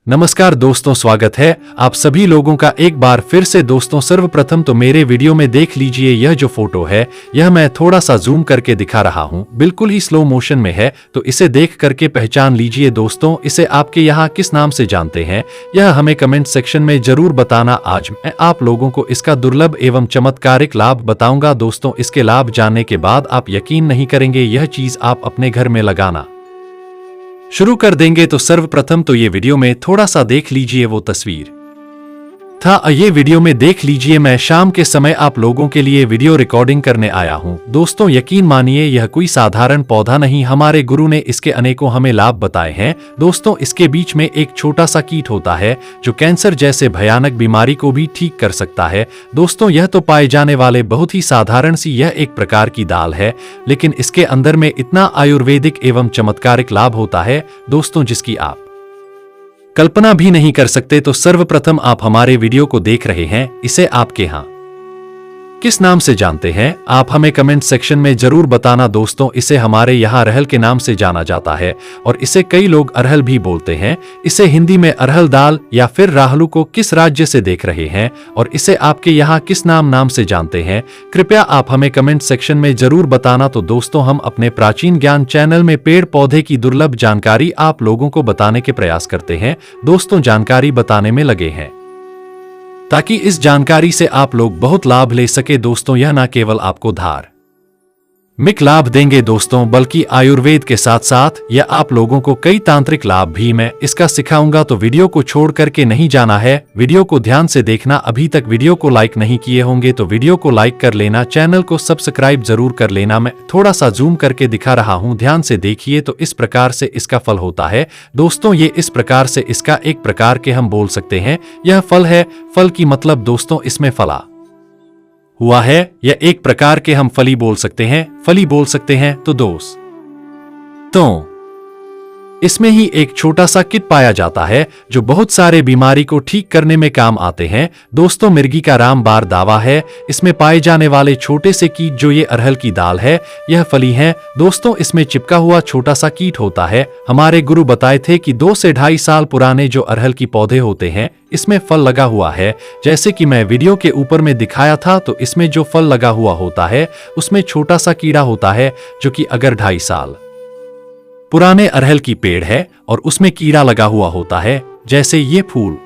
नमस्कार दोस्तों, स्वागत है आप सभी लोगों का एक बार फिर से। दोस्तों सर्वप्रथम तो मेरे वीडियो में देख लीजिए, यह जो फोटो है यह मैं थोड़ा सा जूम करके दिखा रहा हूं, बिल्कुल ही स्लो मोशन में है, तो इसे देख करके पहचान लीजिए। दोस्तों इसे आपके यहाँ किस नाम से जानते हैं यह हमें कमेंट सेक्शन में जरूर बताना। आज मैं आप लोगों को इसका दुर्लभ एवं चमत्कारिक लाभ बताऊंगा। दोस्तों इसके लाभ जानने के बाद आप यकीन नहीं करेंगे, यह चीज आप अपने घर में लगाना शुरू कर देंगे। तो सर्वप्रथम तो ये वीडियो में थोड़ा सा देख लीजिए वो तस्वीर था। ये वीडियो में देख लीजिए, मैं शाम के समय आप लोगों के लिए वीडियो रिकॉर्डिंग करने आया हूं। दोस्तों यकीन मानिए यह कोई साधारण पौधा नहीं, हमारे गुरु ने इसके अनेकों हमें लाभ बताए हैं। दोस्तों इसके बीच में एक छोटा सा कीट होता है जो कैंसर जैसे भयानक बीमारी को भी ठीक कर सकता है। दोस्तों यह तो पाए जाने वाले बहुत ही साधारण सी यह एक प्रकार की दाल है, लेकिन इसके अंदर में इतना आयुर्वेदिक एवं चमत्कारिक लाभ होता है दोस्तों जिसकी आप कल्पना भी नहीं कर सकते। तो सर्वप्रथम आप हमारे वीडियो को देख रहे हैं, इसे आपके यहाँ किस नाम से जानते हैं आप हमें कमेंट सेक्शन में जरूर बताना। दोस्तों इसे हमारे यहाँ अरहल के नाम से जाना जाता है और इसे कई लोग अरहल भी बोलते हैं। इसे हिंदी में अरहल दाल या फिर राहलू को किस राज्य से देख रहे हैं और इसे आपके यहाँ किस नाम से जानते हैं, कृपया आप हमें कमेंट सेक्शन में जरूर बताना। तो दोस्तों हम अपने प्राचीन ज्ञान चैनल में पेड़ पौधे की दुर्लभ जानकारी आप लोगों को बताने के प्रयास करते हैं। दोस्तों जानकारी बताने में लगे हैं ताकि इस जानकारी से आप लोग बहुत लाभ ले सके। दोस्तों यह ना केवल आपको धार्मिक लाभ देंगे दोस्तों, बल्कि आयुर्वेद के साथ साथ यह आप लोगों को कई तांत्रिक लाभ भी मैं इसका सिखाऊंगा। तो वीडियो को छोड़ करके नहीं जाना है, वीडियो को ध्यान से देखना। अभी तक वीडियो को लाइक नहीं किए होंगे तो वीडियो को लाइक कर लेना, चैनल को सब्सक्राइब जरूर कर लेना। मैं थोड़ा सा जूम करके दिखा रहा हूं, ध्यान से देखिए। तो इस प्रकार से इसका फल होता है दोस्तों, ये इस प्रकार से इसका एक प्रकार के हम बोल सकते हैं यह फल है। फल की मतलब दोस्तों इसमें फला हुआ है, यह एक प्रकार के हम फली बोल सकते हैं, फली बोल सकते हैं। तो दोस्तों इसमें ही एक छोटा सा किट पाया जाता है जो बहुत सारे बीमारी को ठीक करने में काम आते हैं। दोस्तों मिर्गी का रामबार दावा है, इसमें पाए जाने वाले छोटे से कीट जो ये अरहल की दाल है यह फली है। दोस्तों इसमें चिपका हुआ छोटा सा कीट होता है। हमारे गुरु बताए थे कि 2 से 2.5 साल पुराने जो अरहल की पौधे होते हैं इसमें फल लगा हुआ है। जैसे कि मैं वीडियो के ऊपर में दिखाया था, तो इसमें जो फल लगा हुआ होता है उसमें छोटा सा कीड़ा होता है जो कि अगर 2.5 साल पुराने अरहल की पेड़ है और उसमें कीड़ा लगा हुआ होता है, जैसे ये फूल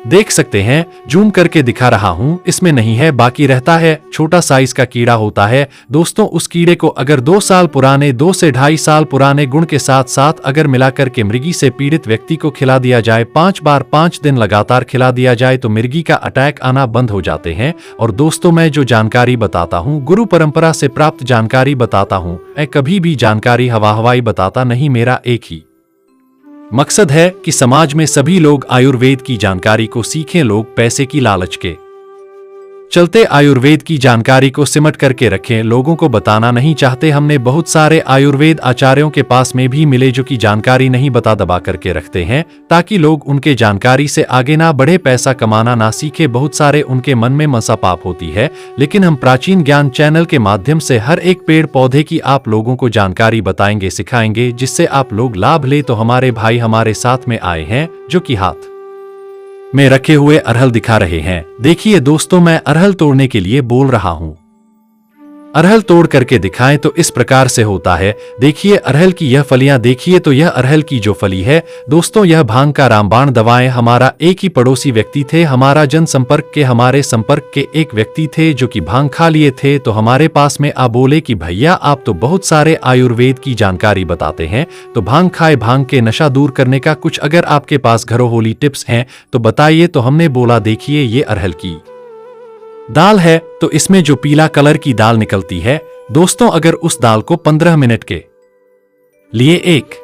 देख सकते हैं, जूम करके दिखा रहा हूं, इसमें नहीं है बाकी रहता है, छोटा साइज का कीड़ा होता है। दोस्तों उस कीड़े को अगर 2 साल पुराने 2 से 2.5 साल पुराने गुण के साथ साथ अगर मिलाकर के मृगी से पीड़ित व्यक्ति को खिला दिया जाए, 5 बार 5 दिन लगातार खिला दिया जाए तो मृगी का अटैक आना बंद हो जाते हैं। और दोस्तों मैं जो जानकारी बताता हूँ गुरु परंपरा से प्राप्त जानकारी बताता हूँ, मैं कभी भी जानकारी हवाई बताता नहीं। मेरा एक ही मकसद है कि समाज में सभी लोग आयुर्वेद की जानकारी को सीखें। लोग पैसे की लालच के चलते आयुर्वेद की जानकारी को सिमट करके रखें, लोगों को बताना नहीं चाहते। हमने बहुत सारे आयुर्वेद आचार्यों के पास में भी मिले जो कि जानकारी नहीं बता दबा करके रखते हैं ताकि लोग उनके जानकारी से आगे ना बढ़े, पैसा कमाना ना सीखे। बहुत सारे उनके मन में मसा पाप होती है, लेकिन हम प्राचीन ज्ञान चैनल के माध्यम से हर एक पेड़ पौधे की आप लोगों को जानकारी बताएंगे, सिखाएंगे, जिससे आप लोग लाभ ले। तो हमारे भाई हमारे साथ में आए हैं जो कि हाथ में रखे हुए अरहल दिखा रहे हैं। देखिए दोस्तों मैं अरहल तोड़ने के लिए बोल रहा हूं, अरहल तोड़ करके दिखाएं तो इस प्रकार से होता है। देखिए अरहल की यह फलियां देखिए, तो यह अरहल की जो फली है दोस्तों यह भांग का रामबाण दवाएं। हमारा एक ही पड़ोसी व्यक्ति थे, हमारा हमारे संपर्क के एक व्यक्ति थे जो कि भांग खा लिए थे। तो हमारे पास में आ बोले कि भैया आप तो बहुत सारे आयुर्वेद की जानकारी बताते हैं, तो भांग खाए, भांग के नशा दूर करने का कुछ अगर आपके पास घरों होली टिप्स हैं तो बताइए। तो हमने बोला देखिए ये अरहल की दाल है, तो इसमें जो पीला कलर की दाल निकलती है दोस्तों, अगर उस दाल को 15 मिनट के लिए 1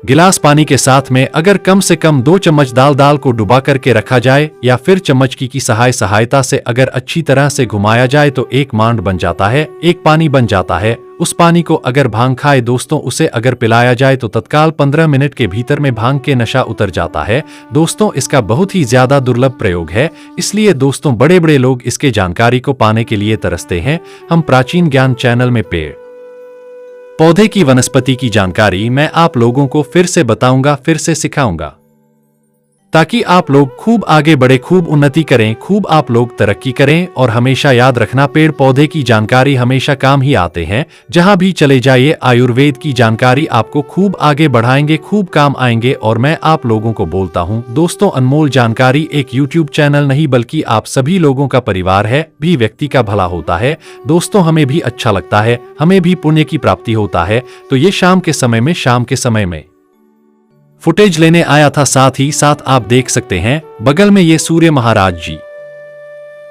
गिलास पानी के साथ में अगर कम से कम 2 चम्मच दाल को डुबा करके रखा जाए या फिर चम्मच की सहायता से अगर अच्छी तरह से घुमाया जाए तो एक मांड बन जाता है, एक पानी बन जाता है। उस पानी को अगर भांग खाए दोस्तों उसे अगर पिलाया जाए तो तत्काल 15 मिनट के भीतर में भांग के नशा उतर जाता है। दोस्तों इसका बहुत ही ज्यादा दुर्लभ प्रयोग है, इसलिए दोस्तों बड़े बड़े लोग इसके जानकारी को पाने के लिए तरसते हैं। हम प्राचीन ज्ञान चैनल में पेड़ पौधे की वनस्पति की जानकारी मैं आप लोगों को फिर से बताऊंगा, फिर से सिखाऊंगा। ताकि आप लोग खूब आगे बढ़े, खूब उन्नति करें, खूब आप लोग तरक्की करें। और हमेशा याद रखना, पेड़ पौधे की जानकारी हमेशा काम ही आते हैं। जहां भी चले जाइए, आयुर्वेद की जानकारी आपको खूब आगे बढ़ाएंगे, खूब काम आएंगे। और मैं आप लोगों को बोलता हूं दोस्तों, अनमोल जानकारी एक यूट्यूब चैनल नहीं बल्कि आप सभी लोगों का परिवार है। भी व्यक्ति का भला होता है दोस्तों, हमें भी अच्छा लगता है, हमें भी पुण्य की प्राप्ति होता है। तो ये शाम के समय में फुटेज लेने आया था। साथ ही साथ आप देख सकते हैं बगल में ये सूर्य महाराज जी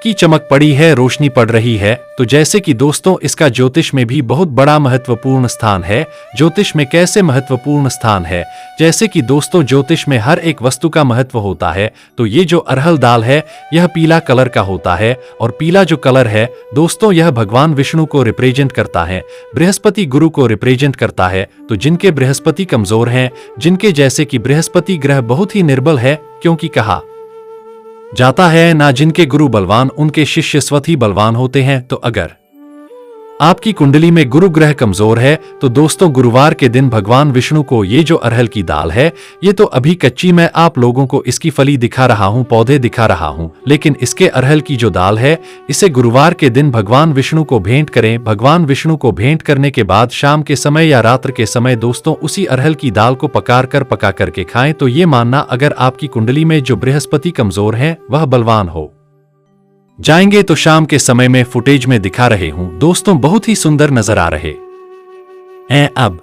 की चमक पड़ी है, रोशनी पड़ रही है। तो जैसे कि दोस्तों इसका ज्योतिष में भी बहुत बड़ा महत्वपूर्ण स्थान है। ज्योतिष में कैसे महत्वपूर्ण स्थान है, जैसे कि दोस्तों ज्योतिष में हर एक वस्तु का महत्व होता है। तो ये जो अरहल दाल है यह पीला कलर का होता है, और पीला जो कलर है दोस्तों यह भगवान विष्णु को रिप्रेजेंट करता है, बृहस्पति गुरु को रिप्रेजेंट करता है। तो जिनके बृहस्पति कमजोर हैं, जिनके जैसे कि बृहस्पति ग्रह बहुत ही निर्बल है, क्योंकि कहा जाता है ना जिनके गुरु बलवान उनके शिष्य स्वतः ही बलवान होते हैं। तो अगर आपकी कुंडली में गुरु ग्रह कमजोर है तो दोस्तों गुरुवार के दिन भगवान विष्णु को ये जो अरहल की दाल है, ये तो अभी कच्ची, मैं आप लोगों को इसकी फली दिखा रहा हूं, पौधे दिखा रहा हूं, लेकिन इसके अरहल की जो दाल है इसे गुरुवार के दिन भगवान विष्णु को भेंट करें। भगवान विष्णु को भेंट करने के बाद शाम के समय या रात्र के समय दोस्तों उसी अरहल की दाल को पका करके खाएं। तो ये मानना, अगर आपकी कुंडली में जो बृहस्पति कमजोर है वह बलवान हो जाएंगे। तो शाम के समय में फुटेज में दिखा रहे हूं दोस्तों, बहुत ही सुंदर नजर आ रहे हैं। अब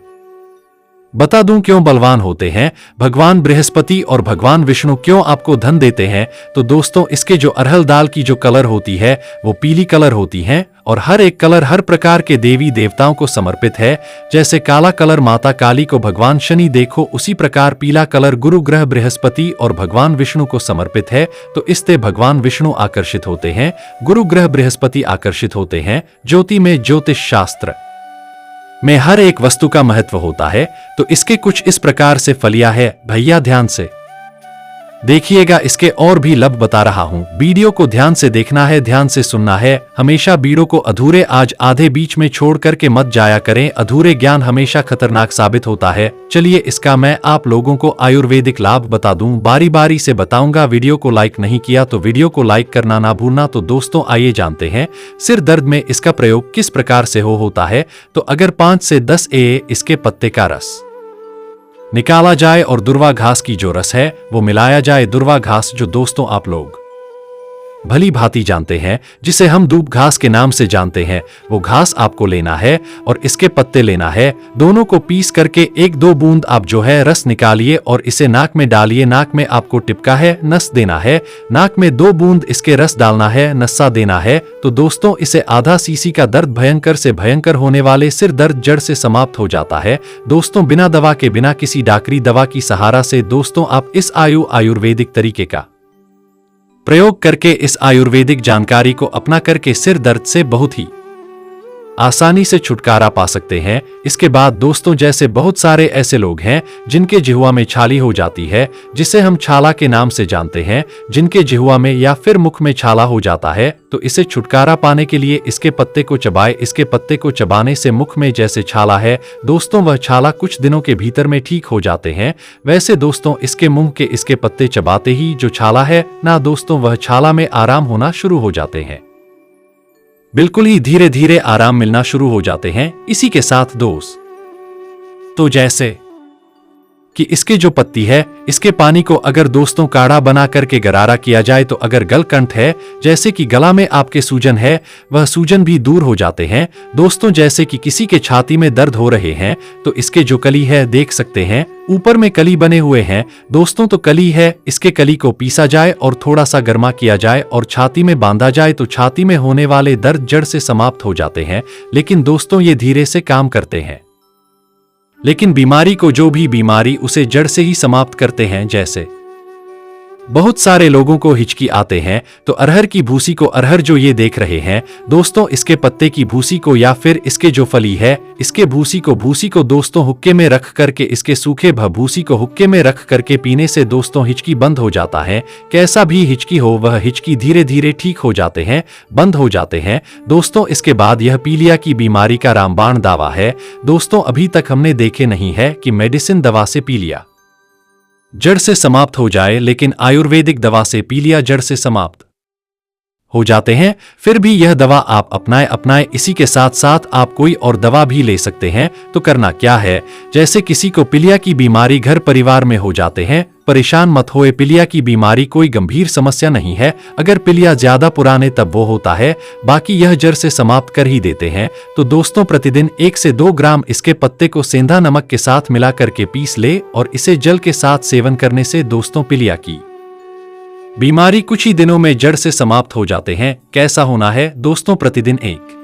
बता दूं क्यों बलवान होते हैं भगवान बृहस्पति और भगवान विष्णु, क्यों आपको धन देते हैं। तो दोस्तों इसके जो अरहल दाल की जो कलर होती है वो पीली कलर होती है, और हर एक कलर हर प्रकार के देवी देवताओं को समर्पित है। जैसे काला कलर माता काली को भगवान शनि देखो, उसी प्रकार पीला कलर गुरु ग्रह बृहस्पति और भगवान विष्णु को समर्पित है। तो इससे भगवान विष्णु आकर्षित होते हैं, गुरु ग्रह बृहस्पति आकर्षित होते हैं। ज्योति में, ज्योतिष शास्त्र में हर एक वस्तु का महत्व होता है। तो इसके कुछ इस प्रकार से फलियां है भैया, ध्यान से देखिएगा। इसके और भी लब बता रहा हूं, वीडियो को ध्यान से देखना है, ध्यान से सुनना है। हमेशा वीडियो को अधूरे आज आधे बीच में छोड़ करके मत जाया करें, अधूरे ज्ञान हमेशा खतरनाक साबित होता है। चलिए इसका मैं आप लोगों को आयुर्वेदिक लाभ बता दूं, बारी बारी से बताऊंगा। वीडियो को लाइक नहीं किया तो वीडियो को लाइक करना ना भूलना। तो दोस्तों आइए जानते हैं सिर दर्द में इसका प्रयोग किस प्रकार से होता है। तो अगर 5 से 10 इसके पत्ते का रस निकाला जाए और दुर्वा घास की जो रस है वो मिलाया जाए। दुर्वा घास जो दोस्तों आप लोग भली भांति जानते हैं, जिसे हम दूब घास के नाम से जानते हैं, वो घास आपको लेना है और इसके पत्ते लेना है। दोनों को पीस करके 1-2 बूंद आप जो है रस निकालिए और इसे नाक में डालिए। नाक में आपको टिपका है, नस देना है। नाक में 2 बूंद इसके रस डालना है, नस्सा देना है। तो दोस्तों इसे आधा सीसी का दर्द भयंकर से भयंकर होने वाले सिर दर्द जड़ से समाप्त हो जाता है। दोस्तों बिना दवा के, बिना किसी डॉक्टरी दवा की सहारा से दोस्तों आप इस आयुर्वेदिक तरीके का प्रयोग करके, इस आयुर्वेदिक जानकारी को अपना करके सिर दर्द से बहुत ही आसानी से छुटकारा पा सकते हैं। इसके बाद दोस्तों जैसे बहुत सारे ऐसे लोग हैं जिनके जिह्वा में छाली हो जाती है, जिसे हम छाला के नाम से जानते हैं, जिनके जिह्वा में या फिर मुख में छाला हो जाता है। तो इसे छुटकारा पाने के लिए इसके पत्ते को चबाए। इसके पत्ते को चबाने से मुख में जैसे छाला है दोस्तों, वह छाला कुछ दिनों के भीतर में ठीक हो जाते हैं। वैसे दोस्तों इसके मुंह के इसके पत्ते चबाते ही जो छाला है ना दोस्तों, वह छाला में आराम होना शुरू हो जाते हैं। बिल्कुल ही धीरे धीरे आराम मिलना शुरू हो जाते हैं। इसी के साथ तो जैसे कि इसके जो पत्ती है, इसके पानी को अगर दोस्तों काढ़ा बना करके गरारा किया जाए तो अगर गलकंठ है, जैसे कि गला में आपके सूजन है, वह सूजन भी दूर हो जाते हैं। दोस्तों जैसे कि किसी के छाती में दर्द हो रहे हैं तो इसके जो कली है देख सकते हैं, ऊपर में कली बने हुए हैं दोस्तों, तो कली है, इसके कली को पीसा जाए और थोड़ा सा गर्मा किया जाए और छाती में बांधा जाए तो छाती में होने वाले दर्द जड़ से समाप्त हो जाते हैं। लेकिन दोस्तों ये धीरे से काम करते हैं, लेकिन बीमारी को, जो भी बीमारी, उसे जड़ से ही समाप्त करते हैं। जैसे बहुत सारे लोगों को हिचकी आते हैं तो अरहर की भूसी को, अरहर जो ये देख रहे हैं दोस्तों, इसके पत्ते की भूसी को या फिर इसके जो फली है इसके भूसी को दोस्तों हुक्के में रख करके, इसके सूखे भूसी को हुक्के में रख करके पीने से दोस्तों हिचकी बंद हो जाता है। कैसा भी हिचकी हो वह हिचकी धीरे धीरे ठीक हो जाते हैं, बंद हो जाते हैं दोस्तों। इसके बाद यह पीलिया की बीमारी का रामबाण दावा है दोस्तों। अभी तक हमने देखे नहीं है कि मेडिसिन दवा से पीलिया जड़ से समाप्त हो जाए, लेकिन आयुर्वेदिक दवा से पीलिया जड़ से समाप्त हो जाते हैं। फिर भी यह दवा आप अपनाए इसी के साथ साथ आप कोई और दवा भी ले सकते हैं। तो करना क्या है, जैसे किसी को पीलिया की बीमारी घर परिवार में हो जाते हैं, परेशान मत होए, पीलिया की बीमारी कोई गंभीर समस्या नहीं है। अगर पीलिया ज्यादा पुराने तब वो होता है, बाकी यह जड़ से समाप्त कर ही देते हैं। तो दोस्तों प्रतिदिन 1 से 2 ग्राम इसके पत्ते को सेंधा नमक के साथ मिला करके पीस ले और इसे जल के साथ सेवन करने से दोस्तों पीलिया की बीमारी कुछ ही दिनों में जड़ से समाप्त हो जाते हैं। कैसा होना है दोस्तों, प्रतिदिन 1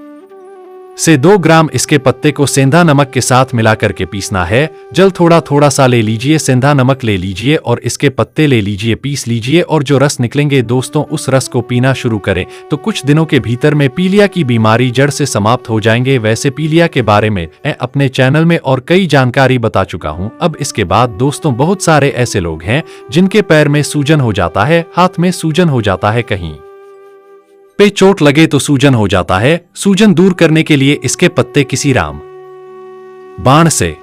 से 2 ग्राम इसके पत्ते को सेंधा नमक के साथ मिलाकर के पीसना है। जल थोड़ा थोड़ा सा ले लीजिए, सेंधा नमक ले लीजिए और इसके पत्ते ले लीजिए, पीस लीजिए और जो रस निकलेंगे दोस्तों उस रस को पीना शुरू करें। तो कुछ दिनों के भीतर में पीलिया की बीमारी जड़ से समाप्त हो जाएंगे। वैसे पीलिया के बारे में मैं अपने चैनल में और कई जानकारी बता चुका हूं। अब इसके बाद दोस्तों बहुत सारे ऐसे लोग हैं जिनके पैर में सूजन हो जाता है, हाथ में सूजन हो जाता है, कहीं पे चोट लगे तो सूजन हो जाता है। सूजन दूर करने के लिए इसके पत्ते किसी राम बाण से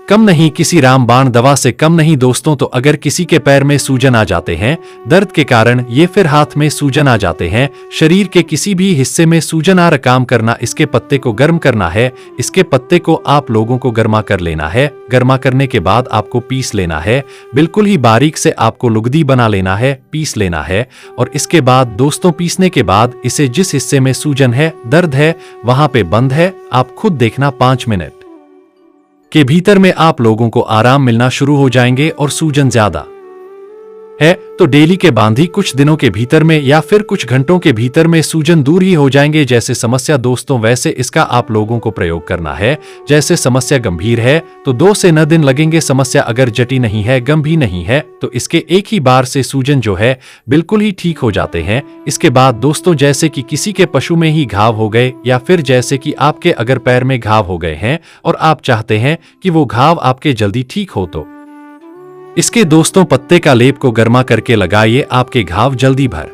कम नहीं, किसी राम बाण दवा से कम नहीं दोस्तों। तो अगर किसी के पैर में सूजन आ जाते हैं दर्द के कारण, ये फिर हाथ में सूजन आ जाते हैं, शरीर के किसी भी हिस्से में सूजन आ रहा, काम करना, इसके पत्ते को गर्म करना है। इसके पत्ते को आप लोगों को गर्मा कर लेना है। गर्मा करने के बाद आपको पीस लेना है, बिल्कुल ही बारीक से आपको लुगदी बना लेना है, पीस लेना है। और इसके बाद दोस्तों पीसने के बाद इसे जिस हिस्से में सूजन है, दर्द है, वहां पे बंद है, आप खुद देखना 5 मिनट के भीतर में आप लोगों को आराम मिलना शुरू हो जाएंगे। और सूजन ज्यादा है तो डेली के बांधी कुछ दिनों के भीतर में या फिर कुछ घंटों के भीतर में सूजन दूर ही हो जाएंगे। जैसे समस्या दोस्तों वैसे इसका आप लोगों को प्रयोग करना है। जैसे समस्या गंभीर है तो 2 से 9 दिन लगेंगे। समस्या अगर जटी नहीं है, गंभीर नहीं है, तो इसके एक ही बार से सूजन जो है बिल्कुल ही ठीक हो जाते हैं। इसके बाद दोस्तों जैसे कि किसी के पशु में ही घाव हो गए या फिर जैसे कि आपके अगर पैर में घाव हो गए हैं और आप चाहते हैं कि वो घाव आपके जल्दी ठीक हो, तो इसके दोस्तों पत्ते का लेप को गर्मा करके लगाइए, आपके घाव जल्दी भर